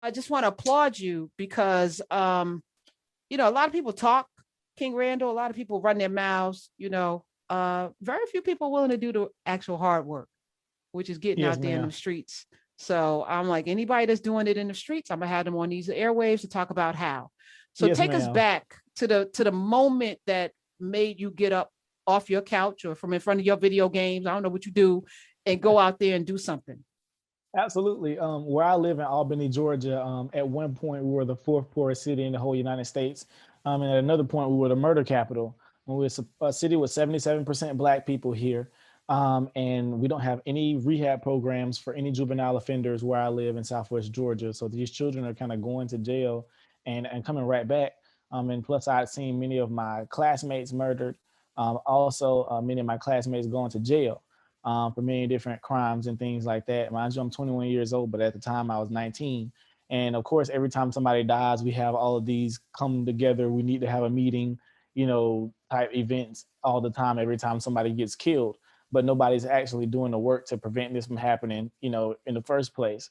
I just want to applaud you because, a lot of people talk, King Randall, a lot of people run their mouths, very few people willing to do the actual hard work, which is getting Yes, out there in ma'am. the streets. So I'm like, anybody that's doing it in the streets, I'm gonna have them on these airwaves to talk about how. So Yes, take us ma'am. back to the moment that made you get up off your couch or from in front of your video games. I don't know what you do, and go out there and do something. Absolutely. Where I live in Albany, Georgia, at one point we were the fourth poorest city in the whole United States. And at another point we were the murder capital. When we were a city with 77% Black people here. And we don't have any rehab programs for any juvenile offenders where I live in Southwest Georgia. So these children are kind of going to jail and coming right back. And plus, I'd seen many of my classmates murdered. Also, many of my classmates going to jail for many different crimes and things like that. Mind you, I'm 21 years old, but at the time I was 19. And of course, every time somebody dies, we have all of these come together. We need to have a meeting, type events all the time, every time somebody gets killed. But nobody's actually doing the work to prevent this from happening, in the first place.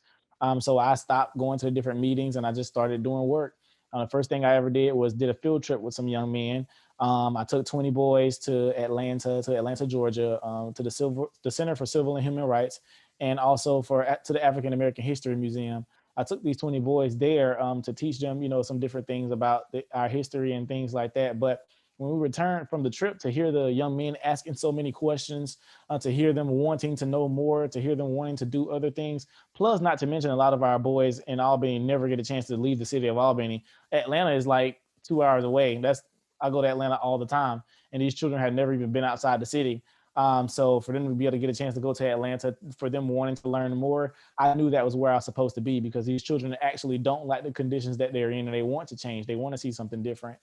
So I stopped going to the different meetings and I just started doing work. The first thing I ever did was did a field trip with some young men. I took 20 boys to Atlanta, Georgia, to the Center for Civil and Human Rights, and also to the African American History Museum. I took these 20 boys there to teach them, some different things about our history and things like that. But when we returned from the trip, to hear the young men asking so many questions, to hear them wanting to know more, to hear them wanting to do other things, plus not to mention a lot of our boys in Albany never get a chance to leave the city of Albany. Atlanta is like 2 hours away. I go to Atlanta all the time, and these children had never even been outside the city. So for them to be able to get a chance to go to Atlanta, for them wanting to learn more, I knew that was where I was supposed to be, because these children actually don't like the conditions that they're in, and they want to change. They want to see something different.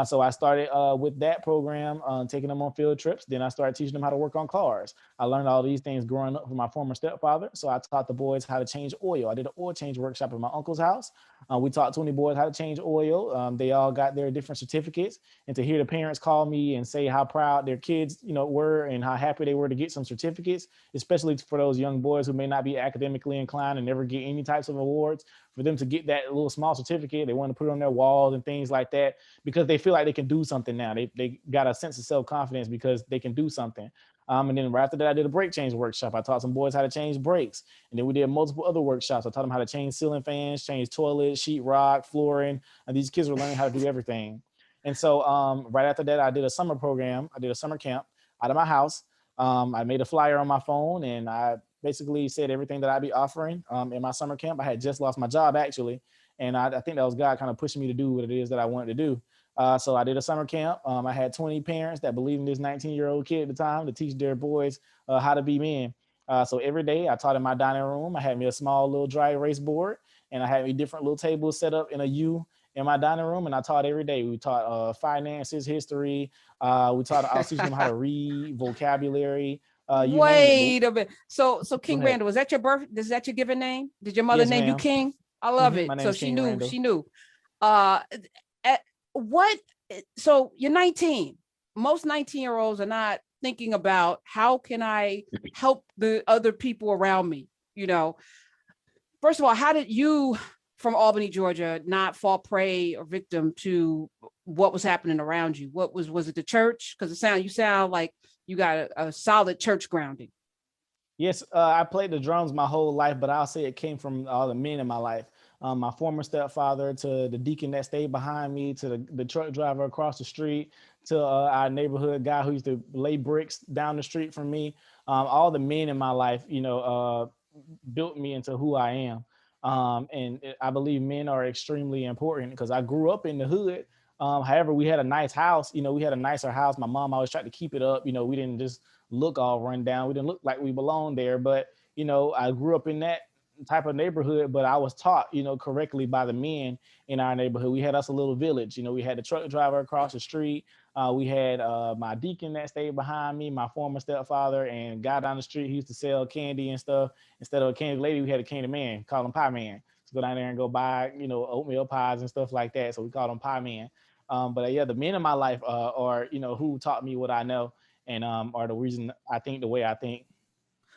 So I started with that program, taking them on field trips. Then I started teaching them how to work on cars. I learned all these things growing up from my former stepfather. So I taught the boys how to change oil. I did an oil change workshop at my uncle's house. We taught 20 boys how to change oil. They all got their different certificates. And to hear the parents call me and say how proud their kids, were, and how happy they were to get some certificates, especially for those young boys who may not be academically inclined and never get any types of awards, for them to get that little small certificate, they want to put it on their walls and things like that, because they feel like they can do something now. They got a sense of self-confidence because they can do something. And then right after that, I did a brake change workshop. I taught some boys how to change brakes. And then we did multiple other workshops. I taught them how to change ceiling fans, change toilets, sheetrock, flooring. And these kids were learning how to do everything. And so right after that, I did a summer program. I did a summer camp out of my house. I made a flyer on my phone, and I basically said everything that I'd be offering in my summer camp. I had just lost my job, actually. And I think that was God kind of pushing me to do what it is that I wanted to do. So I did a summer camp. I had 20 parents that believed in this 19-year-old kid at the time to teach their boys how to be men. So every day I taught in my dining room. I had me a small little dry erase board, and I had me different little tables set up in a U in my dining room, and I taught every day. We taught finances, history. I was teaching them how to read, vocabulary, you name it. But Wait a minute. So go King ahead. Randall, was that your birth? Is that your given name? Did your mother Yes, name you ma'am. King? I love My it. name So is she King knew. Randall. She knew. Uh, what? So you're 19. Most 19-year-olds are not thinking about how can I help the other people around me. You know, First of all, how did you from Albany, Georgia, not fall prey or victim to what was happening around you? Was it the church? Because you sound like you got a solid church grounding. Yes, I played the drums my whole life, but I'll say it came from all the men in my life. My former stepfather, to the deacon that stayed behind me, to the truck driver across the street, to our neighborhood guy who used to lay bricks down the street from me. All the men in my life, built me into who I am. I believe men are extremely important because I grew up in the hood. However, we had a nice house. We had a nicer house. My mom always tried to keep it up. We didn't just look all run down. We didn't look like we belonged there. But, I grew up in that type of neighborhood, but I was taught, correctly by the men in our neighborhood. We had us a little village. We had the truck driver across the street. We had my deacon that stayed behind me, my former stepfather, and guy down the street who used to sell candy and stuff. Instead of a candy lady, we had a candy man, call him Pie Man. So go down there and go buy, oatmeal pies and stuff like that. So we called him Pie Man. But yeah, the men in my life are, who taught me what I know, and are the reason I think the way I think.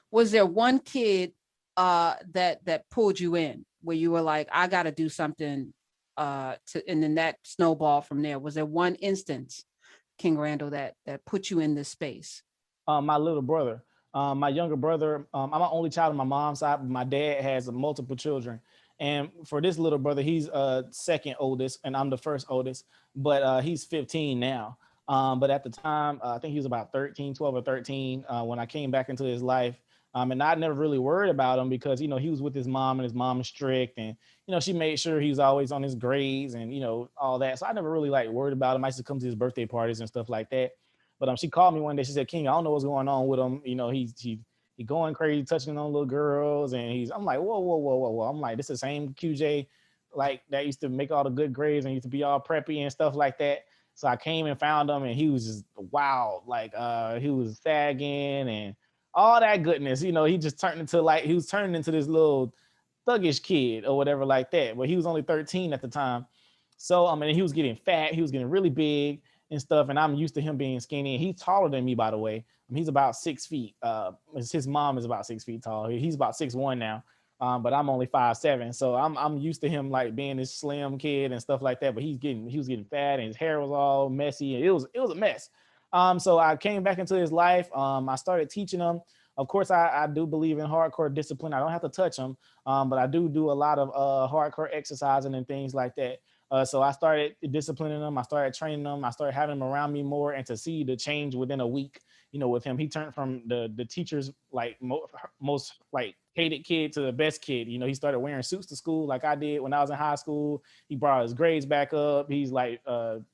Was there one kid that pulled you in? where you were like, I got to do something and then that snowball from there? Was there one instance, King Randall, that put you in this space? My little brother. My younger brother, I'm an only child on my mom's side, but my dad has multiple children. And for this little brother, he's second oldest, and I'm the first oldest, but he's 15 now. But at the time, I think he was about 13, 12 or 13 when I came back into his life. And I never really worried about him because, he was with his mom and his mom is strict. And, she made sure he was always on his grades and, all that. So I never really like worried about him. I used to come to his birthday parties and stuff like that. But she called me one day. She said, "King, I don't know what's going on with him. He going crazy, touching on little girls." And I'm like, whoa, whoa, whoa, whoa, whoa. I'm like, this is the same QJ like that used to make all the good grades and used to be all preppy and stuff like that. So I came and found him, and he was just wild. Like he was sagging and all that goodness. He just turned into he was turning into this little thuggish kid or whatever like that. But he was only 13 at the time. So and he was getting fat. He was getting really big and stuff. And I'm used to him being skinny. And he's taller than me, by the way. He's about 6 feet. His mom is about 6 feet tall. He's about 6'1" now. But I'm only 5'7". So I'm used to him like being this slim kid and stuff like that. But he was getting fat and his hair was all messy. And it was a mess. So I came back into his life. I started teaching him. Of course, I do believe in hardcore discipline. I don't have to touch him, but I do a lot of hardcore exercising and things like that. So I started disciplining him. I started training him. I started having him around me more, and to see the change within a week, with him, he turned from the teacher's like most like hated kid to the best kid. He started wearing suits to school like I did when I was in high school. He brought his grades back up. He's like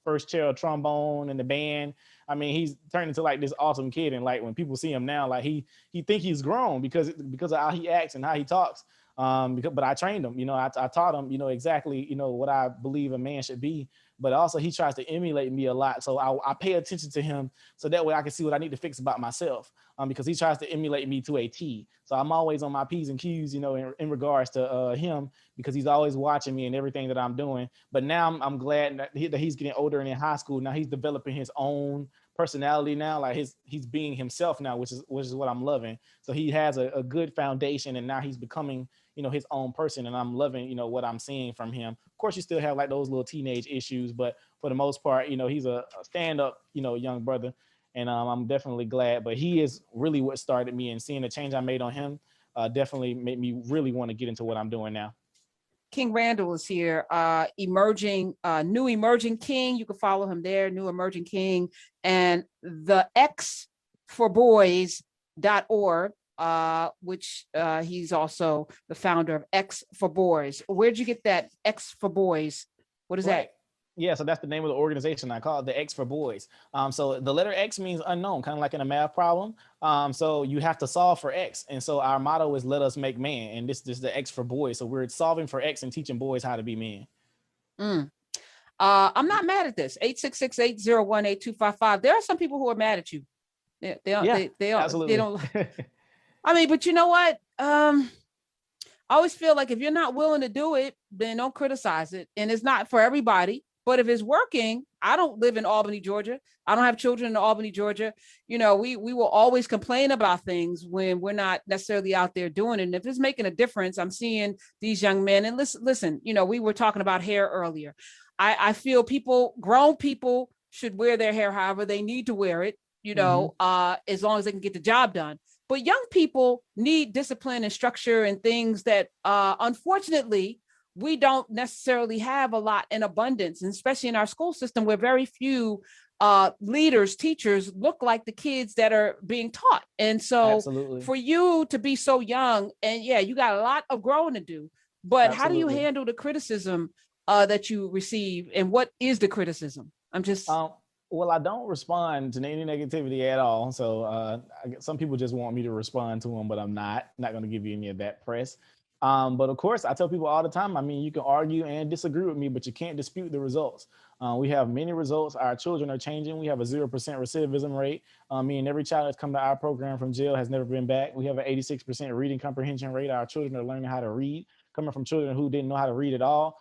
first chair of trombone in the band. I mean, he's turned into like this awesome kid. And like when people see him now, like he think he's grown because of how he acts and how he talks. But I trained him, I taught him, exactly, what I believe a man should be. But also he tries to emulate me a lot. So I pay attention to him so that way I can see what I need to fix about myself. Because he tries to emulate me to a T. So I'm always on my P's and Q's, in regards to him, because he's always watching me and everything that I'm doing. But now I'm glad that he's getting older and in high school. Now he's developing his own personality now. Like he's being himself now, which is what I'm loving. So he has a good foundation, and now he's becoming, his own person, and I'm loving, what I'm seeing from him. Of course, you still have like those little teenage issues, but for the most part, he's a stand-up, young brother, and I'm definitely glad. But he is really what started me, and seeing the change I made on him definitely made me really want to get into what I'm doing now. King Randall is here, new emerging king. You can follow him there, new emerging king, and the X for boys.org. Which he's also the founder of X for Boys. Where'd you get that X for Boys? What is that? Yeah, so that's the name of the organization. I call it the X for Boys. So the letter X means unknown, kind of like in a math problem. So you have to solve for X. And so our motto is let us make man. And this is the X for Boys. So we're solving for X and teaching boys how to be men. I'm not mad at this. 866-801-8255. There are some people who are mad at you. They absolutely. They don't. I mean, but you know what? I always feel like if you're not willing to do it, then don't criticize it. And it's not for everybody. But if it's working, I don't live in Albany, Georgia. I don't have children in Albany, Georgia. We will always complain about things when we're not necessarily out there doing it. And if it's making a difference, I'm seeing these young men. And listen, we were talking about hair earlier. I feel grown people should wear their hair however they need to wear it, as long as they can get the job done. But young people need discipline and structure and things that, unfortunately, we don't necessarily have a lot in abundance, and especially in our school system where very few leaders, teachers look like the kids that are being taught. And so Absolutely. For you to be so young, and yeah, you got a lot of growing to do, but Absolutely. How do you handle the criticism that you receive, and what is the criticism? I'm just... Well, I don't respond to any negativity at all. So some people just want me to respond to them, but I'm not going to give you any of that press. But of course, I tell people all the time, I mean, you can argue and disagree with me, but you can't dispute the results. We have many results. Our children are changing. We have a 0% recidivism rate. Meaning every child that's come to our program from jail has never been back. We have an 86% reading comprehension rate. Our children are learning how to read, coming from children who didn't know how to read at all.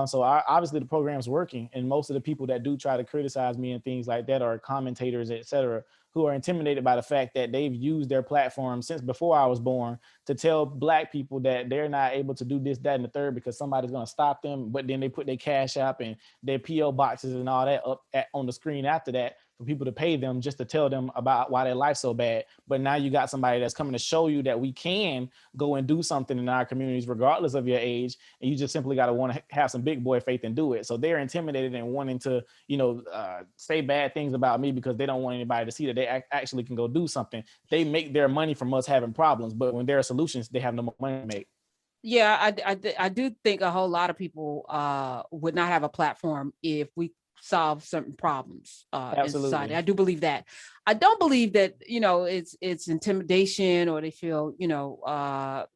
So obviously the program's working, and most of the people that do try to criticize me and things like that are commentators, et cetera. who are intimidated by the fact that they've used their platform since before I was born to tell Black people that they're not able to do this, that, and the third because somebody's going to stop them. But then they put their Cash App and their PO boxes and all that up on the screen after that for people to pay them just to tell them about why their life's so bad. But now you got somebody that's coming to show you that we can go and do something in our communities, regardless of your age. And you just simply got to want to have some big boy faith and do it. So they're intimidated and wanting to, say bad things about me because they don't want anybody to see that they actually can go do something. They make their money from us having problems, but when there are solutions, they have no more money to make. Yeah, I do think a whole lot of people would not have a platform if we solve certain problems in society. I do believe that. I don't believe that, it's intimidation or they feel,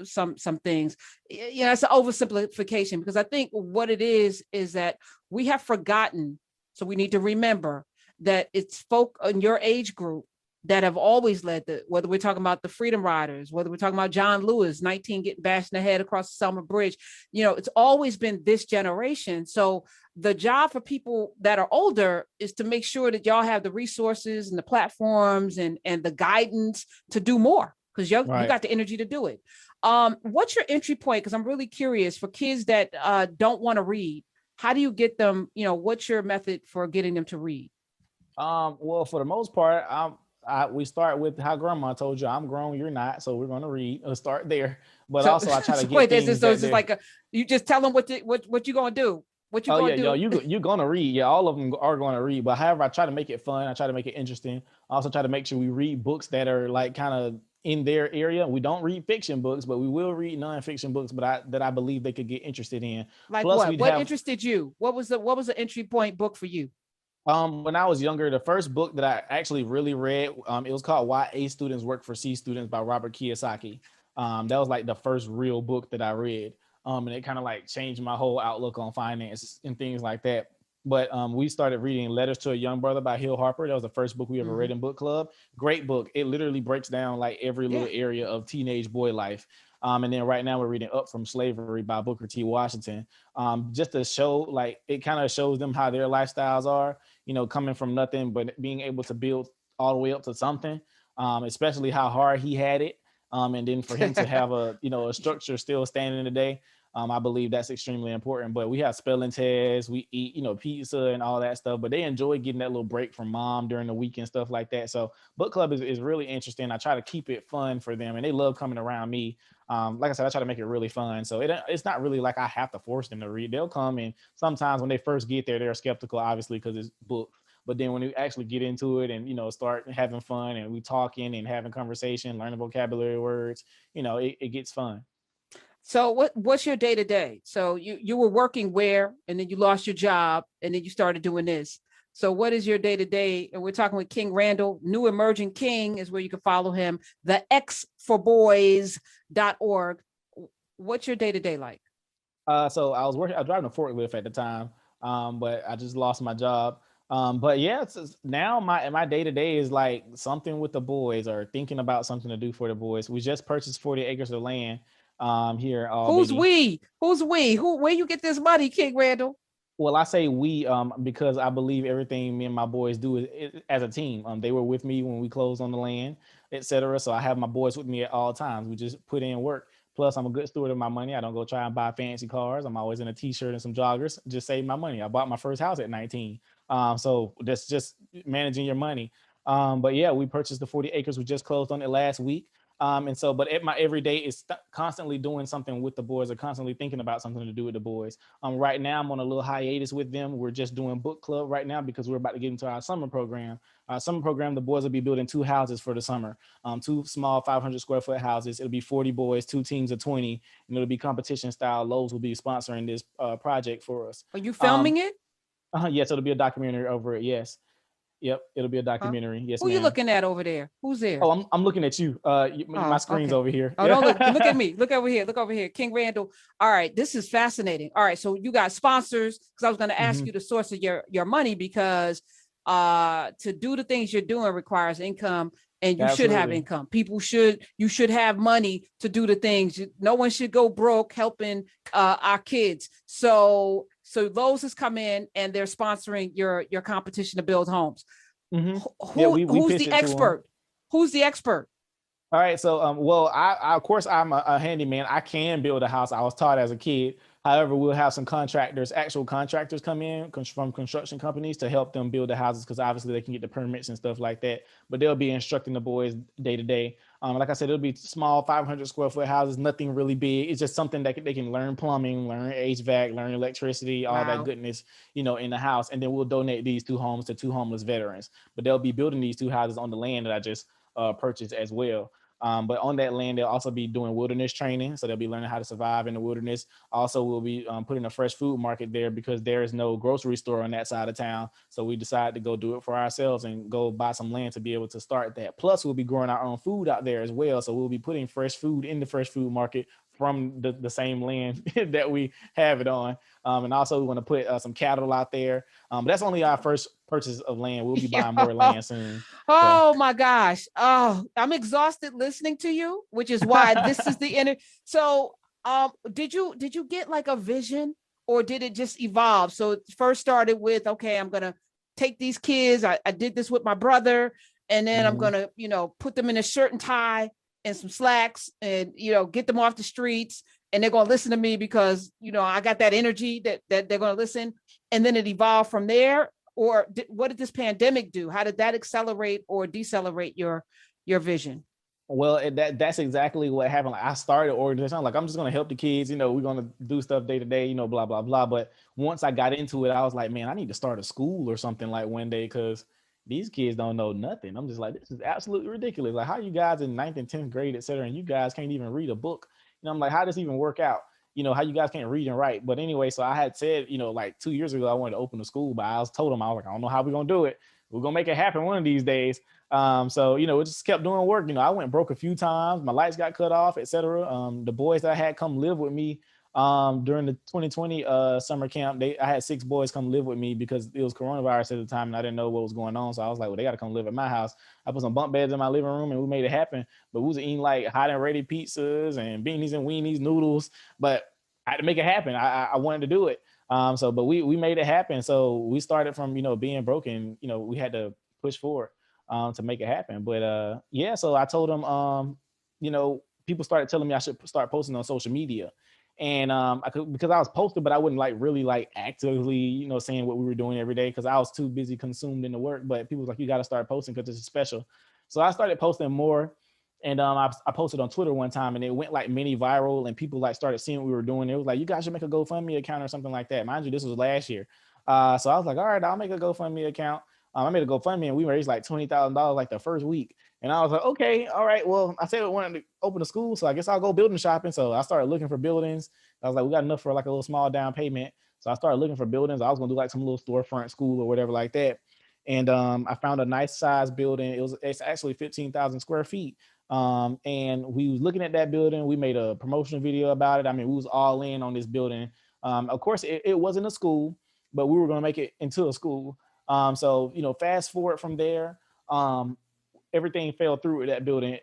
some things. It's an oversimplification because I think what it is that we have forgotten. So we need to remember that it's folk in your age group that have always led whether we're talking about the Freedom Riders, whether we're talking about John Lewis, 19 getting bashed in the head across the Selma Bridge, it's always been this generation. So the job for people that are older is to make sure that y'all have the resources and the platforms and the guidance to do more because you got the energy to do it. What's your entry point? Because I'm really curious for kids that don't want to read. How do you get them, what's your method for getting them to read? Well, for the most part, we start with how grandma told you, I'm grown, you're not. So we're going to read. Let's start there. But also I try to get things. So it's just like you just tell them what you're going to do. What you going to do? You're going to read. Yeah, all of them are going to read. But however, I try to make it fun. I try to make it interesting. I also try to make sure we read books that are like kind of in their area. We don't read fiction books, but we will read nonfiction books, that I believe they could get interested in. Like plus, what interested you? What was the entry point book for you? When I was younger, the first book that I actually really read, it was called Why A Students Work for C Students by Robert Kiyosaki. That was like the first real book that I read. And it kind of like changed my whole outlook on finance and things like that. But we started reading Letters to a Young Brother by Hill Harper. That was the first book we ever read in book club. Great book. It literally breaks down like every little area of teenage boy life. And then right now we're reading Up from Slavery by Booker T. Washington. Just to show, like, it kind of shows them how their lifestyles are, coming from nothing, but being able to build all the way up to something, especially how hard he had it. And then for him to have a structure still standing today. I believe that's extremely important. But we have spelling tests, we eat, pizza and all that stuff, but they enjoy getting that little break from mom during the week and stuff like that. So book club is really interesting. I try to keep it fun for them and they love coming around me. Like I said, I try to make it really fun. So it's not really like I have to force them to read. They'll come, and sometimes when they first get there, they're skeptical, obviously, because it's books. But then when you actually get into it and, start having fun and we talking and having conversation, learning vocabulary words, it gets fun. So what's your day to day? So you were working where, and then you lost your job, and then you started doing this. So what is your day to day? And we're talking with King Randall. New Emerging King is where you can follow him. The xforboys.org. What's your day to day like? So I was driving a forklift at the time, but I just lost my job. But yeah, now my day to day is like something with the boys or thinking about something to do for the boys. We just purchased 40 acres of land here. Who's we? Where you get this money, King Randall? Well, I say we because I believe everything me and my boys do is as a team. They were with me when we closed on the land, etc. So I have my boys with me at all times. We just put in work. Plus, I'm a good steward of my money. I don't go try and buy fancy cars. I'm always in a t-shirt and some joggers. Just save my money. I bought my first house at 19. So that's just managing your money. But yeah, we purchased the 40 acres. We just closed on it last week. But my every day is constantly doing something with the boys or constantly thinking about something to do with the boys. Right now I'm on a little hiatus with them. We're just doing book club right now because we're about to get into our summer program. Our summer program, the boys will be building 2 houses for the summer, 2 small 500 square foot houses. It'll be 40 boys, 2 teams of 20, and it'll be competition style. Lowe's will be sponsoring this project for us. Are you filming it? Yes, it'll be a documentary over it. Yes. Yep, it'll be a documentary. Yes, Who ma'am. You looking at over there? Who's there? Oh, I'm looking at you. My screen's over here. Oh, don't look at me. Look over here. Look over here. King Randall. All right, this is fascinating. All right, so you got sponsors, because I was going to ask you the source of your money, because to do the things you're doing requires income, and you should have income. You should have money to do the things. No one should go broke helping our kids. So Lowe's has come in and they're sponsoring your competition to build homes. Mm-hmm. Yeah, Who we who's pitched the it to them. expert? Who's the expert? All right, so well, I of course I'm a handyman. I can build a house. I was taught as a kid. However, we'll have some contractors, actual contractors, come in from construction companies to help them build the houses because obviously they can get the permits and stuff like that. But they'll be instructing the boys day to day. Like I said, it'll be small 500 square foot houses, nothing really big. It's just something that they can learn plumbing, learn HVAC, learn electricity, all that Wow. goodness, in the house. And then we'll donate these two homes to two homeless veterans. But they'll be building these two houses on the land that I just purchased as well. But on that land, they'll also be doing wilderness training. So they'll be learning how to survive in the wilderness. Also, we'll be putting a fresh food market there because there is no grocery store on that side of town. So we decided to go do it for ourselves and go buy some land to be able to start that. Plus, we'll be growing our own food out there as well. So we'll be putting fresh food in the fresh food market from the same land that we have it on. And also, we want to put some cattle out there. But that's only our first purchase of land. We'll be buying more land soon. So. Oh my gosh. Oh, I'm exhausted listening to you, which is why this is the end. So, did you get like a vision or did it just evolve? So it first started with, okay, I'm gonna take these kids. I did this with my brother, and then I'm Mhm. gonna, put them in a shirt and tie and some slacks and get them off the streets and they're gonna listen to me because I got that energy that they're gonna listen. And then it evolved from there, or what did this pandemic do? How did that accelerate or decelerate your vision? Well, that's exactly what happened. Like I started organization. I'm like, I'm just gonna help the kids. We're gonna do stuff day to day. Blah blah blah. But once I got into it, I was like, man, I need to start a school or something like one day because these kids don't know nothing. I'm just like, this is absolutely ridiculous. Like, how you guys in ninth and 10th grade, et cetera, and you guys can't even read a book. I'm like, how does this even work out? How you guys can't read and write. But anyway, so I had said, like 2 years ago, I wanted to open a school, but I was told them, I was like, I don't know how we're gonna do it. We're gonna make it happen one of these days. So it just kept doing work. I went broke a few times. My lights got cut off, etc. The boys that I had come live with me during the 2020 summer camp, I had 6 boys come live with me because it was coronavirus at the time and I didn't know what was going on. So I was like, well, they got to come live at my house. I put some bunk beds in my living room and we made it happen. But we was eating like hot and ready pizzas and beanies and weenies, noodles. But I had to make it happen. I wanted to do it. But we made it happen. So we started from being broken. We had to push forward to make it happen. But yeah, so I told them, people started telling me I should start posting on social media. And I could, because I was posting, but I wouldn't like really like actively, saying what we were doing every day because I was too busy consumed in the work. But people was like, you got to start posting because it's special. So I started posting more. And I posted on Twitter one time and it went like mini viral and people like started seeing what we were doing. It was like, you guys should make a GoFundMe account or something like that. Mind you, this was last year. So I was like, all right, I'll make a GoFundMe account. I made a GoFundMe and we raised like $20,000 like the first week. And I was like, okay, all right. Well, I said we wanted to open a school, so I guess I'll go building shopping. So I started looking for buildings. I was like, we got enough for like a little small down payment. So I started looking for buildings. I was gonna do like some little storefront school or whatever like that. And I found a nice size building. It's actually 15,000 square feet. And we was looking at that building. We made a promotional video about it. I mean, we was all in on this building. Of course, it wasn't a school, but we were gonna make it into a school. So fast forward from there, everything fell through with that building.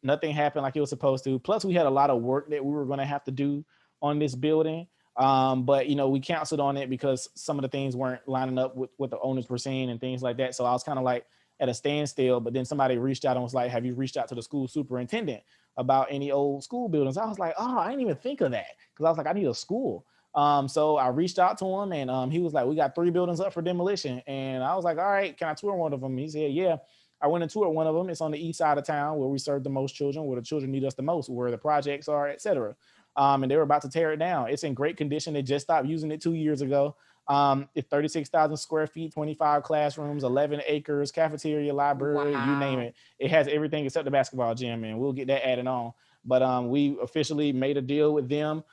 Nothing happened like it was supposed to. Plus, we had a lot of work that we were going to have to do on this building. But we canceled on it because some of the things weren't lining up with what the owners were saying and things like that. So I was kind of like at a standstill. But then somebody reached out and was like, "Have you reached out to the school superintendent about any old school buildings?" I was like, "Oh, I didn't even think of that," because I was like, "I need a school." So I reached out to him and he was like, "We got 3 buildings up for demolition." And I was like, "All right, can I tour one of them?" He said, "Yeah." I went and toured one of them. It's on the east side of town where we serve the most children, where the children need us the most, where the projects are, et cetera. And they were about to tear it down. It's in great condition. They just stopped using it 2 years ago. It's 36,000 square feet, 25 classrooms, 11 acres, cafeteria, library, you name Wow. it. It has everything except the basketball gym, and we'll get that added on. But we officially made a deal with them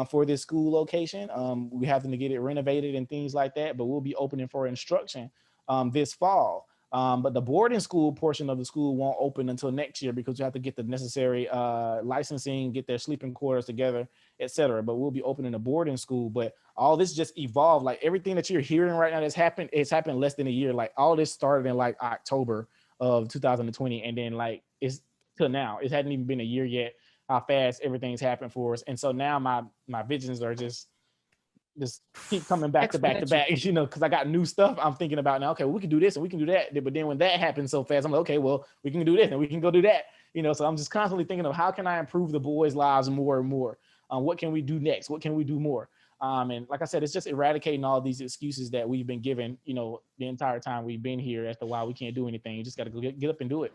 for this school location. We have to get it renovated and things like that, but we'll be opening for instruction this fall. But the boarding school portion of the school won't open until next year because you have to get the necessary licensing, get their sleeping quarters together, etc. But we'll be opening a boarding school. But all this just evolved. Like everything that you're hearing right now that's happened, it's happened less than a year. Like all this started in like October of 2020, and then like it's till now. It hadn't even been a year yet. How fast everything's happened for us, and so now my visions are just just keep coming back to back to back, you know, because I got new stuff I'm thinking about now. Okay, well, we can do this and we can do that. But then when that happens so fast, I'm like, okay, well, we can do this and we can go do that. You know, so I'm just constantly thinking of how can I improve the boys' lives more and more? What can we do next? What can we do more? And like I said, it's just eradicating all these excuses that we've been given, you know, the entire time we've been here as to why we can't do anything. You just got to get up and do it.